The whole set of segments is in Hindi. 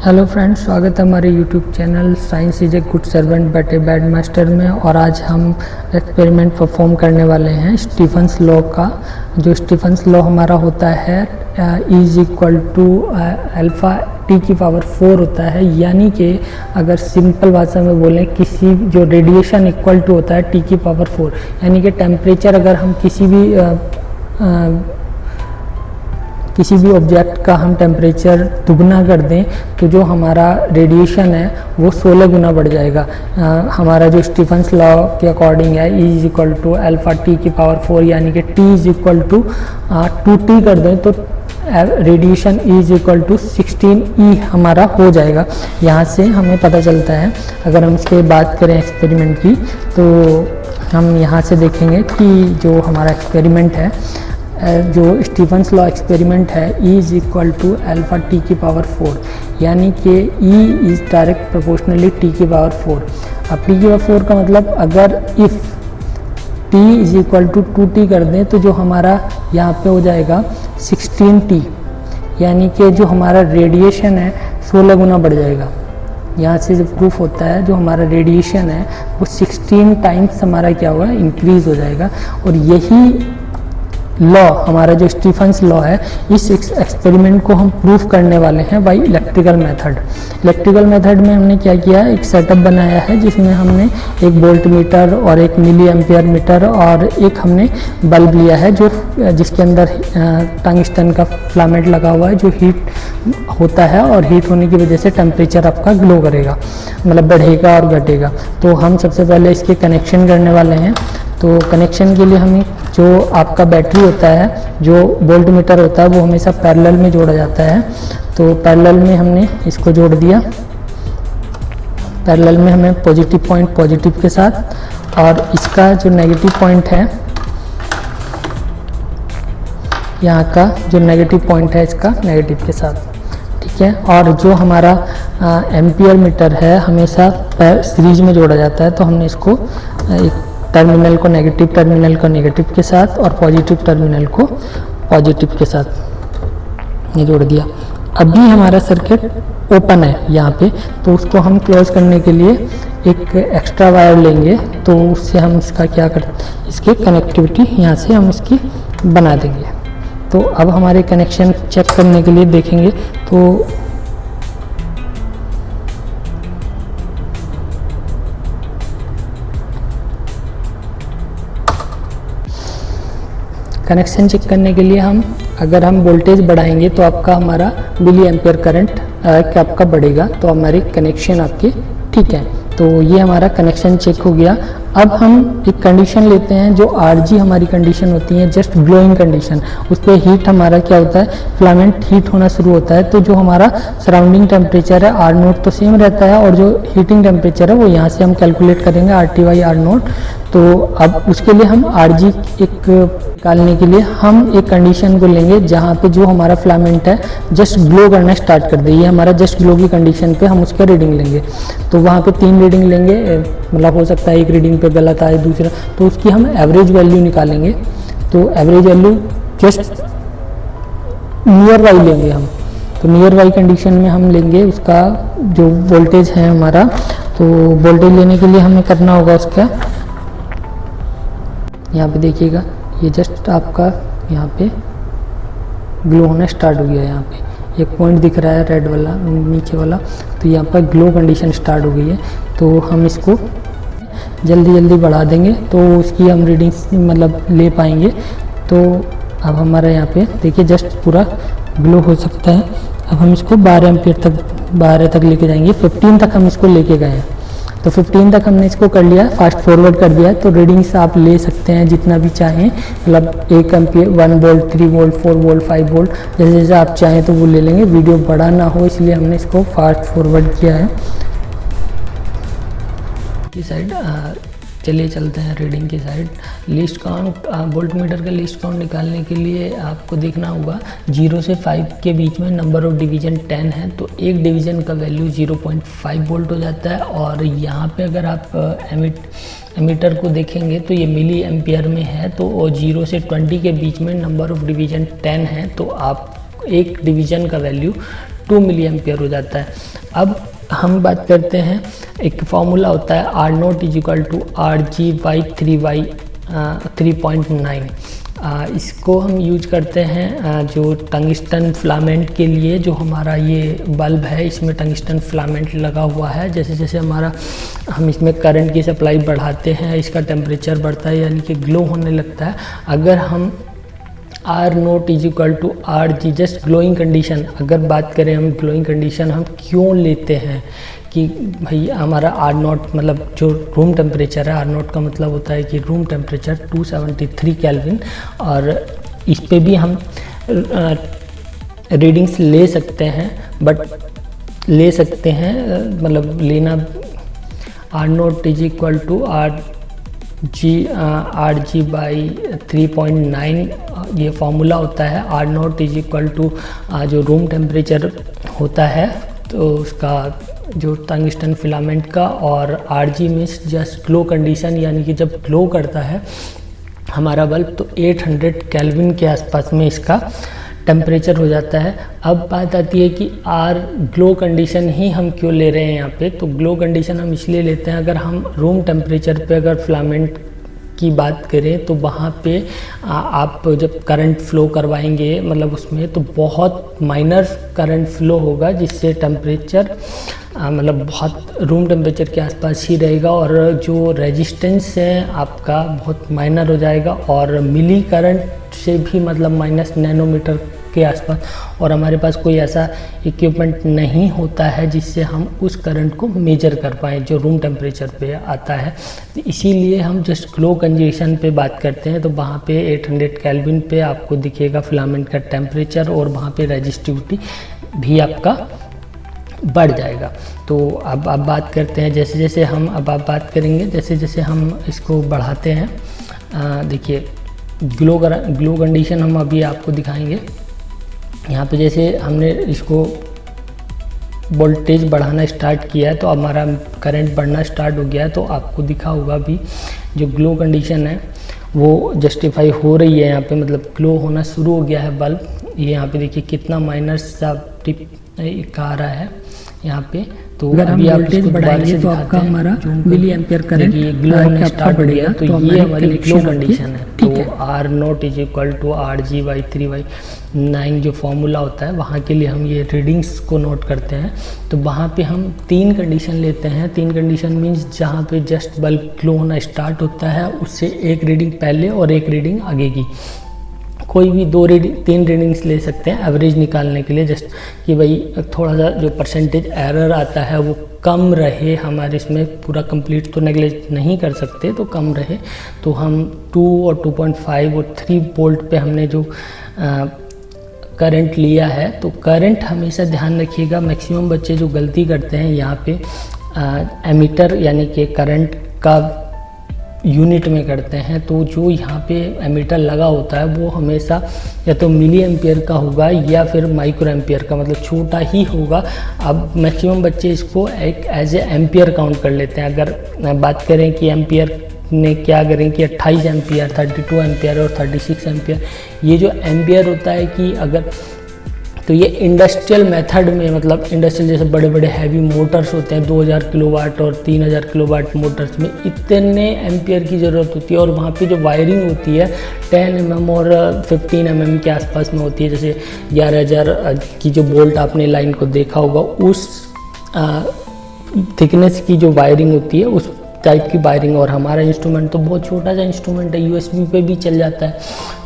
हेलो फ्रेंड्स, स्वागत है हमारे YouTube channel science is a good servant but a bad master में। और आज हम एक्सपेरिमेंट परफॉर्म करने वाले हैं स्टीफन्स लॉ का। जो स्टीफन्स लॉ हमारा होता है is equal to alpha T की पावर 4 होता है। यानी कि अगर सिंपल भाषा में बोलें, किसी जो रेडिएशन इक्वल टू होता है टी की पावर 4, यानी कि टेम्परेचर अगर हम किसी भी ऑब्जेक्ट का हम टेम्परेचर दुगना कर दें तो जो हमारा रेडिएशन है वो 16 गुना बढ़ जाएगा। हमारा जो स्टीफन्स लॉ के अकॉर्डिंग है E is equal to alpha T की पावर 4, यानी कि T is equal to 2T कर दें तो radiation E is equal to 16E हमारा हो जाएगा। यहाँ से हमें पता चलता है। अगर हम इसके बात करें एक्सपेरिमेंट की तो हम यहाँ से देखेंगे कि जो हमारा एक्सपेरिमेंट है, जो स्टीफन्स लॉ एक्सपेरिमेंट है E is equal to alpha T की पावर 4, यानी कि E is direct proportionally T की पावर 4। अब टी की पावर 4 का मतलब अगर if T is equal to 2T कर दें तो जो हमारा यहाँ पे हो जाएगा 16T, यानी कि जो हमारा रेडिएशन है 16 गुना बढ़ जाएगा। यहाँ से जो प्रूफ होता है जो हमारा रेडिएशन है वो 16 टाइम्स हमारा क्या होगा, इंक्रीज़ हो जाएगा। और यही लॉ हमारा जो स्टीफन्स लॉ है, इस एक्सपेरिमेंट को हम प्रूफ करने वाले हैं by electrical method. Electrical method में हमने क्या किया, एक सेटअप बनाया है जिसमें हमने एक वोल्ट मीटर और एक मिली एम्पियर मीटर और एक हमने बल्ब लिया है जो जिसके अंदर टंगस्टन का फिलामेंट लगा हुआ है जो हीट होता है, और हीट होने की वजह से टेम्परेचर आपका ग्लो करेगा, मतलब बढ़ेगा और घटेगा। तो हम सबसे पहले इसके कनेक्शन करने वाले हैं। तो कनेक्शन के लिए हमें जो आपका बैटरी होता है, जो वोल्ट मीटर होता है, वो हमेशा पैरेलल में जोड़ा जाता है। तो पैरेलल में हमने इसको जोड़ दिया। पैरेलल में हमें पॉजिटिव पॉइंट पॉजिटिव के साथ और इसका जो नेगेटिव पॉइंट है, यहाँ का जो नेगेटिव पॉइंट है इसका नेगेटिव के साथ, ठीक है। और जो हमारा एम्पियर मीटर है हमेशा सीरीज में जोड़ा जाता है, तो हमने इसको एक टर्मिनल को नेगेटिव टर्मिनल को नेगेटिव के साथ और पॉजिटिव टर्मिनल को पॉजिटिव के साथ ये जोड़ दिया। अभी हमारा सर्किट ओपन है यहाँ पे, तो उसको हम क्लोज करने के लिए एक एक्स्ट्रा वायर लेंगे। तो उससे हम इसका क्या करते, इसकी कनेक्टिविटी यहाँ से हम इसकी बना देंगे। तो अब हमारे कनेक्शन चेक करने के लिए देखेंगे तो कनेक्शन चेक करने के लिए अगर हम वोल्टेज बढ़ाएंगे तो आपका हमारा मिली एम्पियर करंट आपका बढ़ेगा, तो हमारी कनेक्शन आपकी ठीक है। तो ये हमारा कनेक्शन चेक हो गया। अब हम एक कंडीशन लेते हैं जो RG हमारी कंडीशन होती है, जस्ट ग्लोइंग कंडीशन। उस पर हीट हमारा क्या होता है, फिलामेंट हीट होना शुरू होता है। तो जो हमारा सराउंडिंग टेम्परेचर है R0 तो सेम रहता है, और जो हीटिंग टेम्परेचर है वो यहाँ से हम कैलकुलेट करेंगे RT/R0। तो अब उसके लिए हम RG एक निकालने के लिए हम एक कंडीशन को लेंगे जहाँ पे जो हमारा फिलामेंट है जस्ट ग्लो करना स्टार्ट कर दे। ये हमारा जस्ट ग्लो की कंडीशन पे हम उसका रीडिंग लेंगे। तो वहाँ पे 3 रीडिंग लेंगे, मतलब हो सकता है एक रीडिंग पे गलत आए, दूसरा, तो उसकी हम एवरेज वैल्यू निकालेंगे। तो average value just near Y लेंगे हम। तो नियर वाई कंडीशन में हम लेंगे उसका जो वोल्टेज है हमारा। तो वोल्टेज लेने के लिए हमें करना होगा उसका, यहाँ पे देखिएगा ये जस्ट आपका यहाँ पे ग्लो होना स्टार्ट हो गया। यहाँ पे एक पॉइंट दिख रहा है रेड वाला नीचे वाला, तो यहाँ पर ग्लो कंडीशन स्टार्ट हो गई है। तो हम इसको जल्दी जल्दी बढ़ा देंगे तो उसकी हम रीडिंग्स मतलब ले पाएंगे। तो अब हमारा यहाँ पे देखिए जस्ट पूरा ग्लो हो सकता है। अब हम इसको 12 एम्पियर तक 12 तक लेके जाएंगे। 15 तक हम इसको लेके गए हैं, तो 15 तक हमने इसको कर लिया, फास्ट फॉरवर्ड कर दिया। तो रीडिंग्स आप ले सकते हैं जितना भी चाहें, मतलब 1 ampere, 1 volt, 3 volt, 4 volt, 5 volt, जैसे जैसे आप चाहें तो वो ले लेंगे। वीडियो बड़ा ना हो इसलिए हमने इसको फास्ट फॉरवर्ड किया है। की साइड चलिए चलते हैं रीडिंग की side. List count, volt meter का लिस्ट काउंट निकालने के लिए आपको देखना होगा 0 से 5 के बीच में नंबर ऑफ डिवीजन 10 है, तो एक डिवीजन का वैल्यू 0.5 वोल्ट हो जाता है। और यहाँ पे अगर आप एमीटर को देखेंगे तो ये मिली एम्पियर में है, तो 0 से 20 के बीच में नंबर ऑफ डिवीजन 10 है, तो आप एक डिवीजन का वैल्यू 2 मिली एम्पियर हो जाता है। अब हम बात करते हैं, एक फॉर्मूला होता है R naught is equal to R G by 3.9। इसको हम यूज करते हैं जो टंगस्टन फिलामेंट के लिए। जो हमारा ये बल्ब है इसमें टंगस्टन फिलामेंट लगा हुआ है। जैसे जैसे हम इसमें करंट की सप्लाई बढ़ाते हैं इसका टेम्परेचर बढ़ता है, यानी कि ग्लो होने लगता है। अगर हम R naught is equal to R G just glowing condition, अगर बात करें हम ग्लोइंग कंडीशन हम क्यों लेते हैं कि भाई हमारा आर नोट मतलब जो रूम टेम्परेचर है, आर नोट का मतलब होता है कि रूम टेम्परेचर 273 केल्विन। और इस पे भी हम रीडिंग्स ले सकते हैं, बट ले सकते हैं मतलब लेना R naught is equal to R G by 3.9 ये फार्मूला होता है। R naught is equal to जो रूम टेम्परेचर होता है तो उसका जो टंगस्टन फिलामेंट का, और R G means just glow condition, यानी कि जब ग्लो करता है हमारा बल्ब तो 800 केल्विन के आसपास में इसका टेम्परेचर हो जाता है। अब बात आती है कि आर ग्लो कंडीशन ही हम क्यों ले रहे हैं यहाँ पे। तो ग्लो कंडीशन हम इसलिए लेते हैं, अगर हम रूम टेम्परेचर पे अगर फिलामेंट की बात करें तो वहाँ पे आप जब करंट फ्लो करवाएंगे मतलब उसमें तो बहुत माइनर करंट फ्लो होगा, जिससे टेम्परेचर मतलब बहुत रूम टेम्परेचर के आसपास ही रहेगा, और जो रेजिस्टेंस है आपका बहुत माइनर हो जाएगा, और मिली करंट से भी मतलब माइनस नैनोमीटर के आसपास। और हमारे पास कोई ऐसा इक्विपमेंट नहीं होता है जिससे हम उस करंट को मेजर कर पाएँ जो रूम टेम्परेचर पे आता है। तो इसीलिए हम जस्ट ग्लो कंडीशन पे बात करते हैं। तो वहाँ पे 800 केल्विन पे आपको दिखेगा फिलामेंट का टेम्परेचर, और वहाँ पे रेजिस्टिविटी भी आपका बढ़ जाएगा। तो अब आप बात करते हैं जैसे जैसे हम आप बात करेंगे जैसे जैसे हम इसको बढ़ाते हैं। देखिए ग्लो कंडीशन हम अभी आपको दिखाएंगे। यहाँ पे जैसे हमने इसको वोल्टेज बढ़ाना स्टार्ट किया है तो हमारा करंट बढ़ना स्टार्ट हो गया है। तो आपको दिखा होगा भी जो ग्लो कंडीशन है वो जस्टिफाई हो रही है यहाँ पे, मतलब ग्लो होना शुरू हो गया है बल्ब। ये यहाँ पे देखिए कितना माइनर सा टिप का आ रहा है यहाँ पे। तो अगर हम वोल्टेज बढ़ाएंगे तो आपका हमारा मिली एम्पियर करंट ग्लो होना स्टार्ट हो गया। तो ये हमारी ग्लो कंडीशन है। तो R naught is equal to R G by 3/9 जो फॉर्मूला होता है वहाँ के लिए हम ये रीडिंग्स को नोट करते हैं। तो वहाँ पे हम 3 कंडीशन लेते हैं। 3 कंडीशन मीन्स जहाँ पे जस्ट बल्ब ग्लो होना स्टार्ट होता है उससे एक रीडिंग पहले और एक रीडिंग आगे की। कोई भी 3 रीडिंग्स ले सकते हैं एवरेज निकालने के लिए, जस्ट कि भाई थोड़ा सा जो परसेंटेज एरर आता है वो कम रहे हमारे इसमें। पूरा कंप्लीट तो नेगलेक्ट नहीं कर सकते, तो कम रहे। तो हम 2 और 2.5 और 3 वोल्ट पे हमने जो करंट लिया है। तो करंट हमेशा ध्यान रखिएगा, मैक्सिमम बच्चे जो गलती करते हैं यहाँ पे एमीटर यानी कि करंट का यूनिट में करते हैं। तो जो यहाँ पे एमीटर लगा होता है वो हमेशा या तो मिली एम्पियर का होगा या फिर माइक्रो एम्पियर का, मतलब छोटा ही होगा। अब मैक्सिमम बच्चे इसको एक एज ए एम्पियर काउंट कर लेते हैं। अगर बात करें कि एम्पियर ने क्या करें कि 28 एम्पियर, 32 एम्पियर और 36 एम्पियर, ये जो एम्पियर होता है कि अगर तो ये इंडस्ट्रियल मेथड में, मतलब इंडस्ट्रियल जैसे बड़े बड़े हैवी मोटर्स होते हैं 2000 किलोवाट और 3000 किलोवाट मोटर्स में इतने एम्पियर की ज़रूरत होती है। और वहाँ पे जो वायरिंग होती है 10 mm और 15 mm के आसपास में होती है। जैसे 11000 की जो बोल्ट आपने लाइन को देखा होगा उस थिकनेस की जो वायरिंग होती है उस टाइप की वायरिंग। और हमारा इंस्ट्रूमेंट तो बहुत छोटा सा इंस्ट्रूमेंट है, USB पे भी चल जाता है।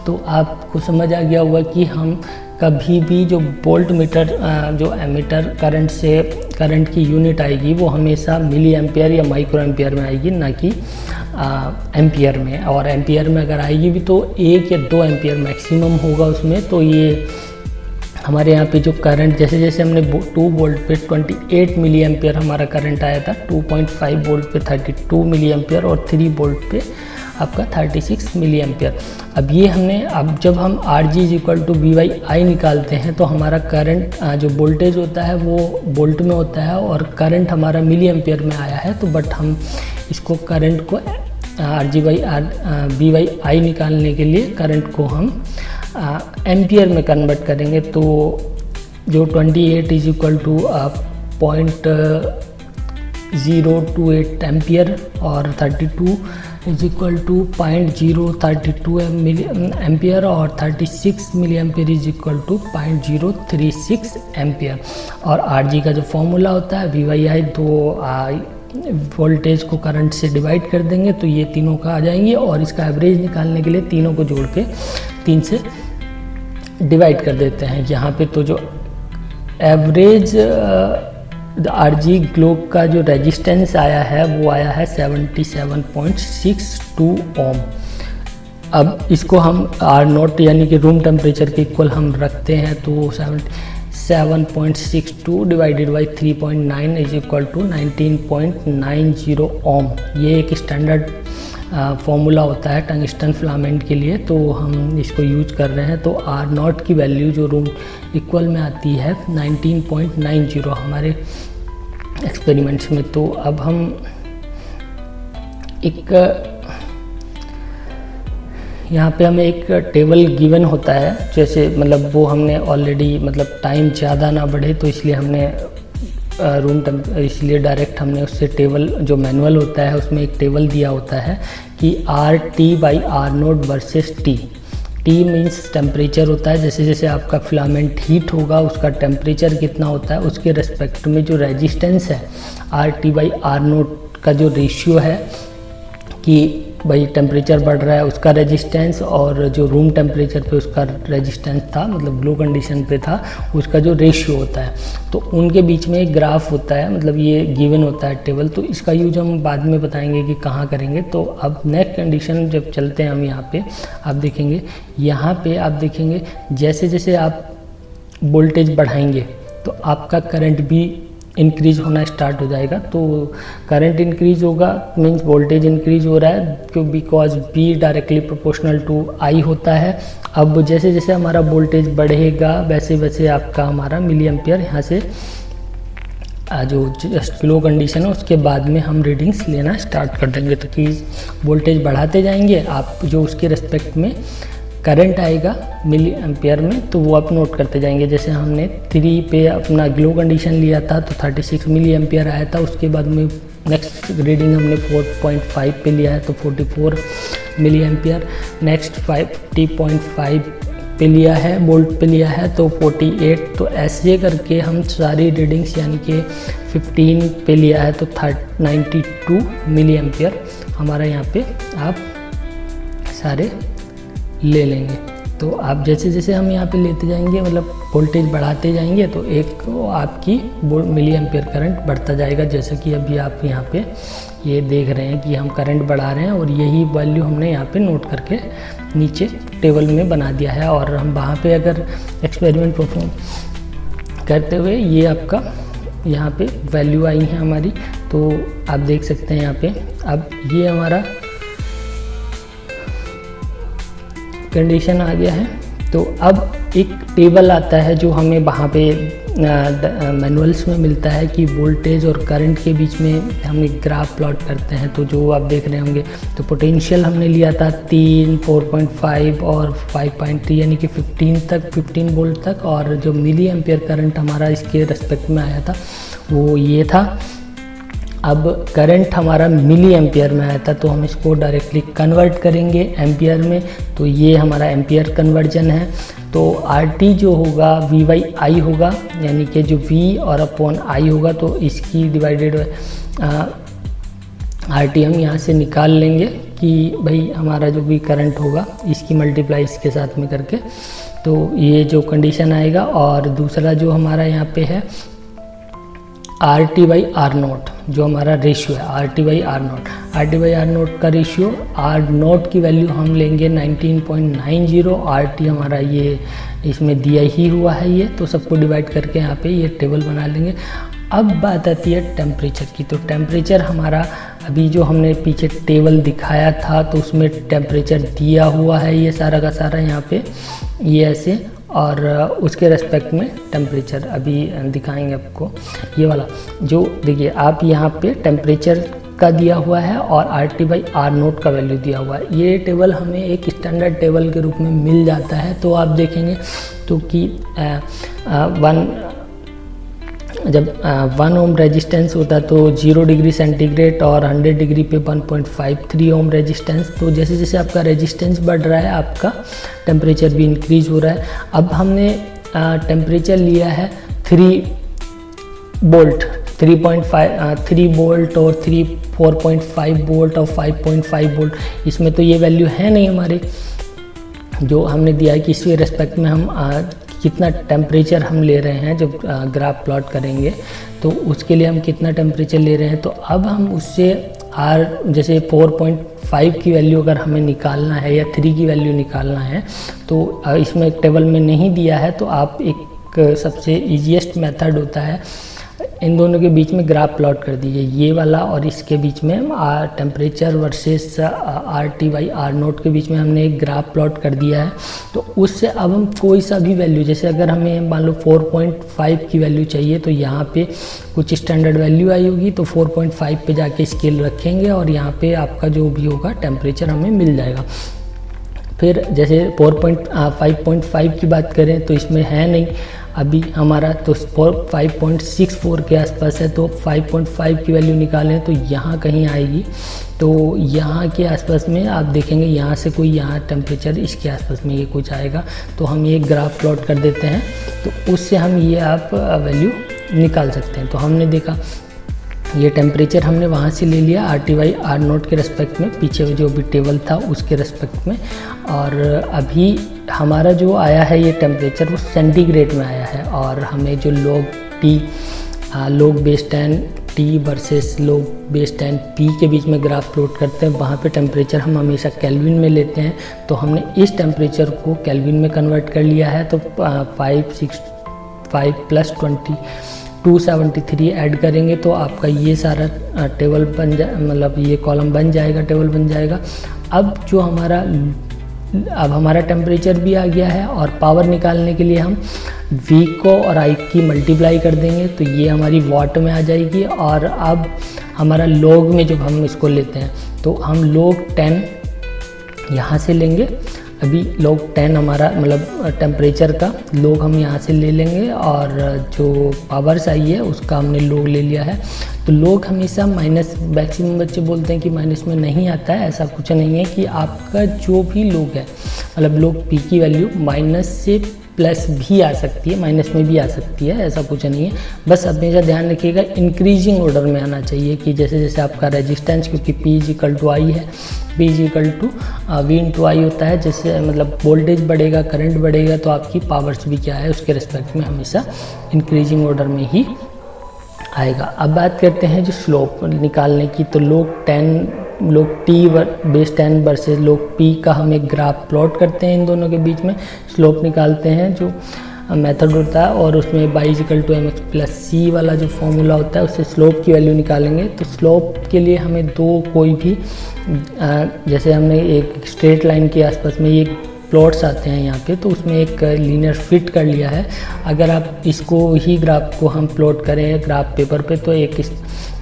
तो आपको समझ आ गया होगा कि हम कभी भी जो वोल्ट मीटर जो एमीटर करंट से करंट की यूनिट आएगी वो हमेशा मिली एम्पियर या माइक्रो एम्पियर में आएगी, ना कि एम्पियर में। और एम्पियर में अगर आएगी भी तो 1 या 2 एम्पियर मैक्सिमम होगा उसमें। तो ये हमारे यहाँ पे जो करंट जैसे जैसे हमने 2 वोल्ट पे 28 मिली एम्पियर हमारा करंट आया था, 2.5 वोल्ट पे 32 मिली एम्पियर और 3 वोल्ट पे आपका 36 मिली एम्पियर। अब ये हमने अब जब हम RG = V/I निकालते हैं तो हमारा करंट जो वोल्टेज होता है वो वोल्ट में होता है और करंट हमारा मिली एम्पियर में आया है। तो बट हम इसको करंट को V/I निकालने के लिए करंट को हम एम्पियर में कन्वर्ट करेंगे। तो जो 28 इज इक्वल टू 0.028 एम्पियर और 32 इज इक्वल टू 0.032 एम्पियर और 36 milliampere is equal to 0.036 ampere. और RG का जो फॉर्मूला होता है VYI, तो वोल्टेज को करंट से डिवाइड कर देंगे तो ये तीनों का आ जाएंगे, और इसका एवरेज निकालने के लिए तीनों को जोड़ के 3 से डिवाइड कर देते हैं यहाँ पे। तो जो एवरेज RG ग्लोब का जो रेजिस्टेंस आया है वो आया है 77.62 ओम। अब इसको हम R0 यानी कि रूम टेम्परेचर के इक्वल हम रखते हैं, तो 7.62 divided by 3.9 is equal to 19.90 ohm. ये एक स्टैंडर्ड फॉर्मूला होता है टंगस्टन फिलामेंट के लिए, तो हम इसको यूज कर रहे हैं। तो R0 की वैल्यू जो रूम इक्वल में आती है 19.90 हमारे एक्सपेरिमेंट्स में। तो अब हम एक यहाँ पे हमें एक टेबल गिवन होता है, जैसे मतलब वो हमने ऑलरेडी मतलब टाइम ज़्यादा ना बढ़े तो इसलिए हमने इसलिए डायरेक्ट हमने उससे टेबल जो मैनुअल होता है उसमें एक टेबल दिया होता है कि RT/R0 versus T। T means temperature होता है, जैसे जैसे आपका फिलामेंट हीट होगा उसका टेम्परेचर कितना होता है उसके रेस्पेक्ट में जो रेजिस्टेंस है RT/R0 का जो रेशियो है कि भाई टेम्परेचर बढ़ रहा है उसका रेजिस्टेंस, और जो रूम टेम्परेचर पे उसका रेजिस्टेंस था मतलब ग्लो कंडीशन पे था उसका जो रेशियो होता है, तो उनके बीच में एक ग्राफ होता है, मतलब ये गिवन होता है टेबल। तो इसका यूज हम बाद में बताएंगे कि कहाँ करेंगे। तो अब नेक्स्ट कंडीशन जब चलते हैं हम यहाँ पे, आप देखेंगे यहाँ पे आप देखेंगे जैसे जैसे आप वोल्टेज बढ़ाएंगे तो आपका करंट भी इंक्रीज होना स्टार्ट हो जाएगा। तो करंट इंक्रीज होगा मीन्स वोल्टेज इंक्रीज हो रहा है, क्यों, because B directly proportional to I होता है। अब जैसे जैसे हमारा वोल्टेज बढ़ेगा वैसे वैसे आपका हमारा मिली एम्पियर यहाँ से जो जस्ट ग्लो कंडीशन है उसके बाद में हम रीडिंग्स लेना स्टार्ट कर देंगे। तो कि वोल्टेज बढ़ाते जाएंगे, आप जो उसके रेस्पेक्ट में करंट आएगा मिली एम्पियर में तो वो आप नोट करते जाएंगे। जैसे हमने 3 पे अपना ग्लो कंडीशन लिया था तो 36 मिली एम्पियर आया था, उसके बाद में नेक्स्ट रीडिंग हमने 4.5 पे लिया है तो 44 मिली एम्पियर, नेक्स्ट 50.5 पे लिया है वोल्ट पे लिया है तो 48। तो ऐसे करके हम सारी रीडिंग्स यानी कि 15 पे लिया है तो 92 मिली एम्पियर हमारा यहाँ पे आप सारे ले लेंगे। तो आप जैसे जैसे हम यहाँ पे लेते जाएंगे मतलब वोल्टेज बढ़ाते जाएंगे तो एक आपकी मिली एम्पियर करंट बढ़ता जाएगा, जैसे कि अभी आप यहाँ पे ये देख रहे हैं कि हम करंट बढ़ा रहे हैं और यही वैल्यू हमने यहाँ पे नोट करके नीचे टेबल में बना दिया है। और हम वहाँ पे अगर एक्सपेरिमेंट परफॉर्म करते हुए ये आपका यहाँ पे वैल्यू आई है हमारी, तो आप देख सकते हैं यहाँ पे। अब ये हमारा कंडीशन आ गया है। तो अब एक टेबल आता है जो हमें वहाँ पे मैनुअल्स में मिलता है कि वोल्टेज और करंट के बीच में हम एक ग्राफ प्लॉट करते हैं। तो जो आप देख रहे होंगे तो पोटेंशियल हमने लिया था 3, 4.5 और 5.3 यानी कि 15 वोल्ट तक, और जो मिली एम्पियर करंट हमारा इसके रेस्पेक्ट में आया था वो ये था। अब करंट हमारा मिली एम्पियर में आया था तो हम इसको डायरेक्टली कन्वर्ट करेंगे एम्पियर में, तो ये हमारा एम्पियर कन्वर्जन है। तो RT जो होगा VI होगा, यानी कि जो V और अपॉन I होगा तो इसकी डिवाइडेड RT हम यहाँ से निकाल लेंगे कि भाई हमारा जो भी करंट होगा इसकी मल्टीप्लाई इसके साथ में करके, तो ये जो कंडीशन आएगा। और दूसरा जो हमारा यहाँ पे है RT/R0 जो हमारा रेशियो है RT/R0 का रेशियो, R0 की वैल्यू हम लेंगे 19.90, RT हमारा ये इसमें दिया ही हुआ है ये, तो सबको डिवाइड करके यहाँ पे ये टेबल बना लेंगे। अब बात आती है टेम्परेचर की। तो टेम्परेचर हमारा अभी जो हमने पीछे टेबल दिखाया था तो उसमें टेम्परेचर दिया हुआ है ये सारा का सारा यहाँ पे ये ऐसे, और उसके रेस्पेक्ट में टेम्परेचर अभी दिखाएंगे आपको। ये वाला जो देखिए आप यहाँ पे टेम्परेचर का दिया हुआ है और RT/R0 का वैल्यू दिया हुआ है। ये टेबल हमें एक स्टैंडर्ड टेबल के रूप में मिल जाता है। तो आप देखेंगे तो कि जब 1 ओम रेजिस्टेंस होता है तो 0 डिग्री सेंटीग्रेड और 100 डिग्री पे 1.53 ओम रेजिस्टेंस। तो जैसे जैसे आपका रेजिस्टेंस बढ़ रहा है आपका टेम्परेचर भी इंक्रीज हो रहा है। अब हमने टेम्परेचर लिया है 3 वोल्ट, 3 वोल्ट और 4.5 वोल्ट और 5.5 वोल्ट। इसमें तो ये वैल्यू है नहीं हमारे, जो हमने दिया है कि इसके रेस्पेक्ट में हम कितना टेम्परेचर हम ले रहे हैं। जब ग्राफ प्लॉट करेंगे तो उसके लिए हम कितना टेम्परेचर ले रहे हैं। तो अब हम उससे जैसे 4.5 की वैल्यू अगर हमें निकालना है या 3 की वैल्यू निकालना है तो इसमें टेबल में नहीं दिया है। तो आप एक सबसे ईजीएस्ट मेथड होता है, इन दोनों के बीच में ग्राफ प्लॉट कर दीजिए, ये वाला और इसके बीच में टेम्परेचर वर्सेस RT/R0 के बीच में हमने एक ग्राफ प्लॉट कर दिया है। तो उससे अब हम कोई सा भी वैल्यू, जैसे अगर हमें मान लो 4.5 की वैल्यू चाहिए तो यहाँ पे कुछ स्टैंडर्ड वैल्यू आई होगी, तो 4.5 पे जाके स्केल रखेंगे और यहाँ पे आपका जो भी होगा टेम्परेचर हमें मिल जाएगा। फिर जैसे 5.5 की बात करें तो इसमें है नहीं अभी हमारा, तो 5.64 के आसपास है। तो 5.5 की वैल्यू निकालें तो यहाँ कहीं आएगी। तो यहाँ के आसपास में आप देखेंगे, यहाँ से कोई यहाँ टेम्परेचर इसके आसपास में ये कुछ आएगा। तो हम ये ग्राफ प्लॉट कर देते हैं, तो उससे हम ये आप वैल्यू निकाल सकते हैं। तो हमने देखा ये टेम्परेचर हमने वहाँ से ले लिया RT/R0 के रेस्पेक्ट में, पीछे जो भी टेबल था उसके रेस्पेक्ट में। और अभी हमारा जो आया है ये टेम्परेचर वो सेंटीग्रेड में आया है। और हमें जो log base 10 T versus log base 10 P के बीच में ग्राफ प्लॉट करते हैं, वहाँ पे टेम्परेचर हम हमेशा केल्विन में लेते हैं। तो हमने इस टेम्परेचर को केल्विन में कन्वर्ट कर लिया है। तो 565 प्लस 20 273 ऐड करेंगे तो आपका ये सारा टेबल बन जाए, मतलब ये कॉलम बन जाएगा, टेबल बन जाएगा। अब जो हमारा टेम्परेचर भी आ गया है और पावर निकालने के लिए हम V को और I की मल्टीप्लाई कर देंगे तो ये हमारी वाट में आ जाएगी। और अब हमारा log में जब हम इसको लेते हैं तो हम log 10 यहाँ से लेंगे। अभी log 10 हमारा मतलब टेम्परेचर का log हम यहाँ से ले लेंगे और जो पावर्स आई है उसका हमने log ले लिया है। तो log हमेशा माइनस, मैक्सिमम बच्चे बोलते हैं कि माइनस में नहीं आता है, ऐसा कुछ नहीं है कि आपका जो भी log है, मतलब log P की वैल्यू माइनस से प्लस भी आ सकती है, माइनस में भी आ सकती है, ऐसा कुछ नहीं है। बस हमेशा ध्यान रखिएगा इंक्रीजिंग ऑर्डर में आना चाहिए कि जैसे जैसे आपका रेजिस्टेंस, क्योंकि P = I है, P = V × I होता है। जैसे मतलब वोल्टेज बढ़ेगा, करंट बढ़ेगा तो आपकी पावर्स भी क्या है उसके रिस्पेक्ट में हमेशा इंक्रीजिंग ऑर्डर में ही आएगा। अब बात करते हैं जो स्लोप निकालने की। तो log T base 10 versus log P का हम एक ग्राफ प्लॉट करते हैं, इन दोनों के बीच में स्लोप निकालते हैं जो मेथड होता है। और उसमें y = mx + c वाला जो फॉर्मूला होता है उससे स्लोप की वैल्यू निकालेंगे। तो स्लोप के लिए हमें कोई भी जैसे हमने एक स्ट्रेट लाइन के आसपास में ये प्लॉट्स आते हैं यहाँ पे, तो उसमें एक लीनियर फिट कर लिया है। अगर आप इसको ही ग्राफ को हम प्लॉट करें ग्राफ पेपर पे तो एक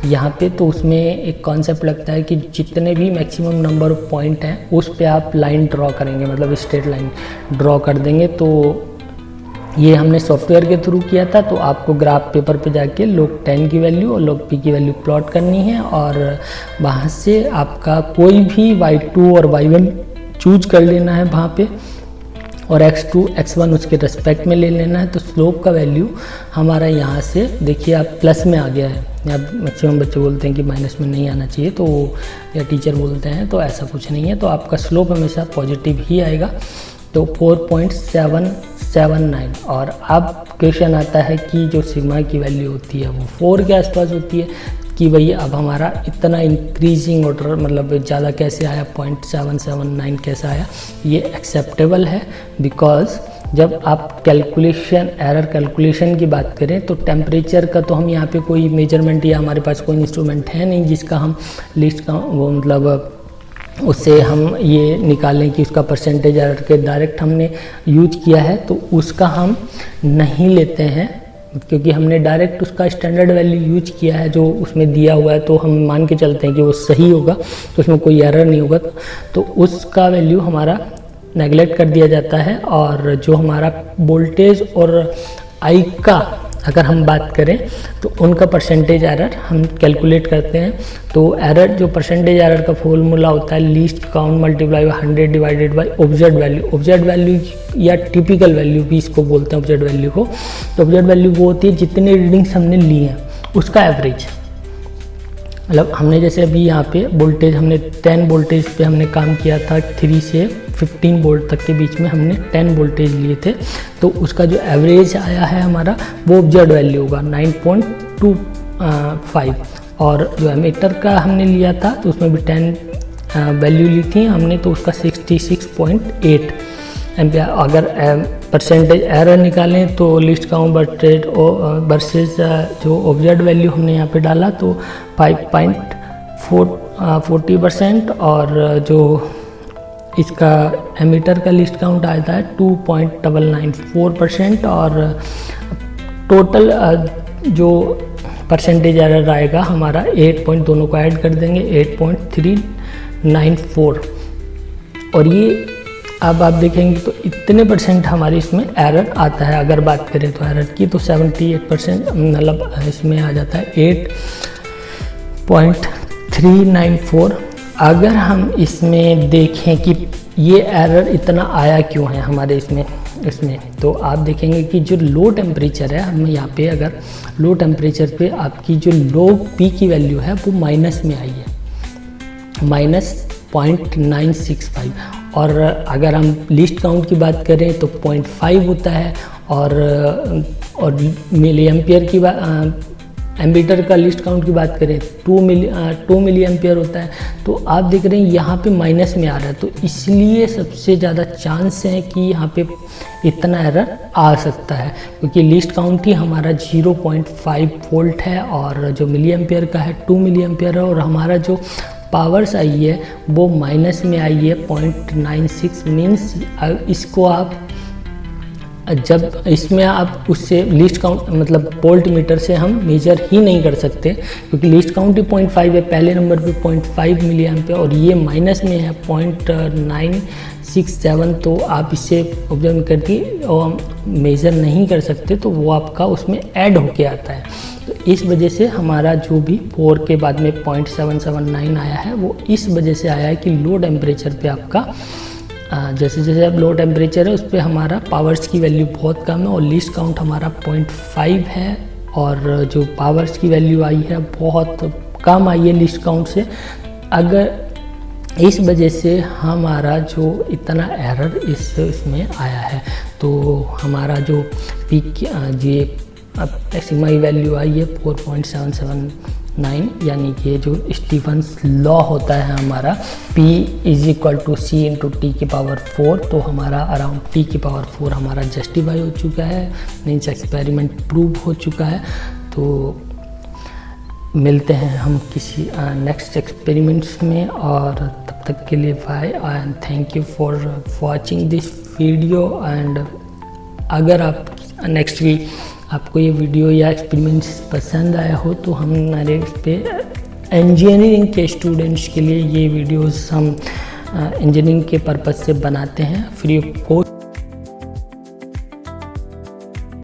यहाँ पे, तो उसमें एक कॉन्सेप्ट लगता है कि जितने भी मैक्सिमम नंबर ऑफ पॉइंट हैं उस पे आप लाइन ड्रॉ करेंगे, मतलब स्ट्रेट लाइन ड्रॉ कर देंगे। तो ये हमने सॉफ्टवेयर के थ्रू किया था। तो आपको ग्राफ पेपर पे जाके log 10 की वैल्यू और log P की वैल्यू प्लॉट करनी है और वहाँ से आपका कोई भी y2 और y1 चूज कर लेना है वहाँ पे और x2 x1 उसके रेस्पेक्ट में ले लेना है। तो स्लोप का वैल्यू हमारा यहाँ से देखिए आप प्लस में आ गया है। अब मैक्सिमम बच्चे बोलते हैं कि माइनस में नहीं आना चाहिए, तो या टीचर बोलते हैं, तो ऐसा कुछ नहीं है। तो आपका स्लोप हमेशा पॉजिटिव ही आएगा। तो 4.779। और अब क्वेश्चन आता है कि जो सिग्मा की वैल्यू होती है वो 4 के आसपास होती है कि भैया अब हमारा इतना इंक्रीजिंग ऑर्डर मतलब ज़्यादा कैसे आया, 0.779 कैसा आया। ये एक्सेप्टेबल है बिकॉज जब आप एरर कैलकुलेशन की बात करें तो टेम्परेचर का तो हम यहाँ पे कोई मेजरमेंट या हमारे पास कोई इंस्ट्रूमेंट है नहीं जिसका हम लिस्ट का वो मतलब उससे हम ये निकालें कि उसका परसेंटेज एरर के डायरेक्ट हमने यूज किया है, तो उसका हम नहीं लेते हैं क्योंकि हमने डायरेक्ट उसका स्टैंडर्ड वैल्यू यूज किया है जो उसमें दिया हुआ है, तो हम मान के चलते हैं कि वो सही होगा, तो उसमें कोई एरर नहीं होगा, तो उसका वैल्यू हमारा नेगलेक्ट कर दिया जाता है। और जो हमारा वोल्टेज और आई का अगर हम बात करें तो उनका परसेंटेज एरर हम कैलकुलेट करते हैं। तो एरर जो परसेंटेज एरर का फॉर्मूला होता है least count multiply by 100 divided by observed value. Observed value या टिपिकल वैल्यू भी इसको बोलते हैं ऑब्जर्व्ड वैल्यू को। तो ऑब्जर्व्ड वैल्यू वो होती है जितनी रीडिंग्स हमने ली हैं उसका एवरेज। मतलब हमने जैसे अभी यहाँ पे वोल्टेज हमने 10 वोल्टेज पे हमने काम किया था, 3 से 15 वोल्ट तक के बीच में हमने 10 वोल्टेज लिए थे, तो उसका जो एवरेज आया है हमारा वो ऑब्जर्व्ड वैल्यू होगा 9.25। और जो एमीटर का हमने लिया था तो उसमें भी 10 वैल्यू ली थी हमने, तो उसका 66.8 एम्पियर। अगर परसेंटेज एरर निकालें तो लिस्ट काउंट वर्सेस जो ऑब्जर्व्ड वैल्यू हमने यहाँ पे डाला तो 5.40%, और जो इसका एमीटर का लिस्ट काउंट आया था 2.994%, और टोटल जो परसेंटेज एरर आएगा हमारा 8 पॉइंट, दोनों को ऐड कर देंगे 8.394। और ये अब आप देखेंगे तो इतने परसेंट हमारे इसमें एरर आता है। अगर बात करें तो एरर की तो 78%, मतलब इसमें आ जाता है 8.394। अगर हम इसमें देखें कि ये एरर इतना आया क्यों है हमारे इसमें तो आप देखेंगे कि जो लो टेम्परेचर है, हम यहाँ पे अगर लो टेम्परेचर पे आपकी जो लॉग पी की वैल्यू है वो माइनस में आई है, -0.965। और अगर हम लिस्ट काउंट की बात करें तो 0.5 होता है, और मिली एम्पियर की एमीटर का लिस्ट काउंट की बात करें 2 मिली एम्पियर होता है। तो आप देख रहे हैं यहाँ पे माइनस में आ रहा है, तो इसलिए सबसे ज़्यादा चांस है कि यहाँ पे इतना एरर आ सकता है, क्योंकि लिस्ट काउंट ही हमारा 0.5 वोल्ट है और जो मिली एम्पियर का है 2 मिली एम्पियर है, और हमारा जो पावर्स आई है वो माइनस में आई है 0.96। मीन्स इसको आप जब इसमें आप उससे लिस्ट काउंट मतलब वोल्ट मीटर से हम मेजर ही नहीं कर सकते, क्योंकि लिस्ट काउंट ही 0.5 है, पहले नंबर पे 0.5 मिली एम्पियर और ये माइनस में है 0.967। तो आप इसे ऑब्जर्व करके मेजर नहीं कर सकते, तो वो आपका उसमें ऐड होके आता है। तो इस वजह से हमारा जो भी 4 के बाद में 0.779 आया है वो इस वजह से आया है कि लो टेम्परेचर पे आपका जैसे जैसे अब लो टेम्परेचर है उस पर हमारा पावर्स की वैल्यू बहुत कम है, और लिस्ट काउंट हमारा 0.5 है, और जो पावर्स की वैल्यू आई है बहुत कम आई है लिस्ट काउंट से। अगर इस वजह से हमारा जो इतना एरर इसमें आया है, तो हमारा जो पीक ये एक्सिमाई वैल्यू आई है 4.779, यानी कि जो स्टीफन्स लॉ होता है हमारा P = C × T⁴, तो हमारा अराउंड T⁴ हमारा जस्टिफाई हो चुका है, मीन्स एक्सपेरिमेंट प्रूव हो चुका है। तो मिलते हैं हम किसी नेक्स्ट एक्सपेरिमेंट्स में, और तब तक के लिए bye and thank you for watching this video. And अगर आप नेक्स्ट वीक आपको ये वीडियो या एक्सपेरिमेंट्स पसंद आया हो तो हमारे इस पे इंजीनियरिंग के स्टूडेंट्स के लिए ये वीडियोस हम इंजीनियरिंग के पर्पज़ से बनाते हैं फ्री ऑफ कॉस्ट।